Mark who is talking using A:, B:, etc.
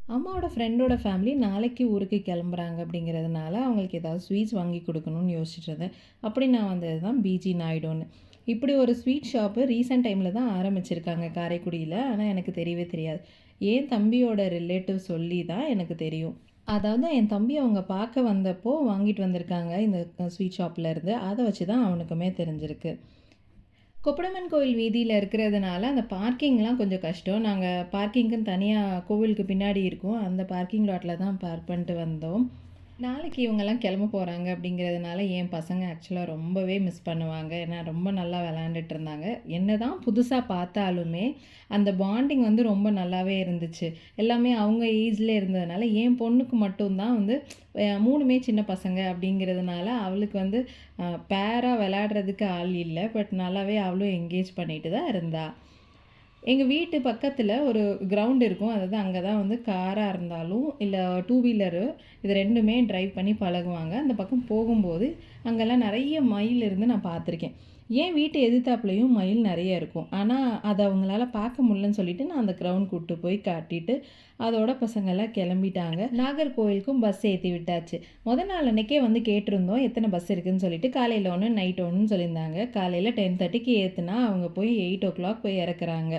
A: அம்மாவோட ஃப்ரெண்டோட ஃபேமிலி நாளைக்கு ஊருக்கு கிளம்புறாங்க அப்படிங்கிறதுனால, அவங்களுக்கு ஏதாவது ஸ்வீட்ஸ் வாங்கி குடுக்கணும்னு யோசிச்சுட்டு இருந்தேன். அப்படி நான் வந்தது தான் பிஜி நாயுடுன்னு. இப்படி ஒரு ஸ்வீட் ஷாப்பு ரீசென்ட் டைம்ல தான் ஆரம்பிச்சிருக்காங்க காரைக்குடியில. ஆனா எனக்கு தெரியவே தெரியாது. என் தம்பியோட ரிலேட்டிவ் சொல்லி தான் எனக்கு தெரியும். அதாவது என் தம்பி அவங்க பார்க்க வந்தப்போ வாங்கிட்டு வந்திருக்காங்க இந்த ஸ்வீட் ஷாப்லேருந்து. அத வச்சு தான் அவனுக்குமே தெரிஞ்சிருக்கு. கொப்படம்மன் கோயில் வீதியில இருக்கிறதுனால, அந்த பார்க்கிங்லாம் கொஞ்சம் கஷ்டம். நாங்க பார்க்கிங்க்குன்னு தனியா கோவிலுக்கு பின்னாடி இருக்கும். அந்த பார்க்கிங் லாட்ல தான் பார்க் பண்ணிட்டு வந்தோம். நாளைக்கு இவங்கலாம் கிளம்ப போறாங்க அப்படிங்கிறதுனால, என் பசங்க ஆக்சுவலா ரொம்பவே மிஸ் பண்ணுவாங்க. ஏன்னா ரொம்ப நல்லா விளையாண்டுட்டு இருந்தாங்க. என்னதான் புதுசா பார்த்தாலுமே, அந்த பாண்டிங் வந்து ரொம்ப நல்லாவே இருந்துச்சு. எல்லாமே அவங்க ஏஜ்ல இருந்ததுனால, என் பொண்ணுக்கு மட்டும் தான் வந்து 3மே சின்ன பசங்க அப்படிங்கிறதுனால, அவளுக்கு வந்து பேரா விளையாடுறதுக்கு ஆள் இல்ல. பட் நல்லாவே அவளும் என்கேஜ் பண்ணிட்டு தான் இருந்தா. எங்க வீட்டு பக்கத்துல ஒரு கிரவுண்ட் இருக்கும். அதாவது அங்க தான் வந்து காரா இருந்தாலும், இல்ல டூ வீலரு இது 2மே டிரைவ் பண்ணி பழகுவாங்க. அந்த பக்கம் போகும்போது, அங்கலாம் நெறைய மயில் இருந்து நான் பார்த்துருக்கேன். என் வீட்டு எதிர்த்தாப்புலயும் மயில் நெறைய இருக்கும். ஆனா, அத அவங்களால பார்க்க முடியலன்னு சொல்லிட்டு, நான் அந்த கிரவுண்ட் கூட்டு போய் காட்டிட்டு, அதோட பசங்கலாம் கெளம்பிட்டாங்க. நாகர்கோவிலுக்கும் பஸ் ஏத்தி விட்டாச்சு. நாள் அன்னைக்கே வந்து கேட்டிருந்தோம், எத்தன பஸ் இருக்குன்னு சொல்லிட்டு. காலையில 1, நைட் 1ன்னு சொல்லியிருந்தாங்க. காலையில 10:30க்கு ஏத்துனா, அவங்க போய் 8:00 போய் இறக்குறாங்க.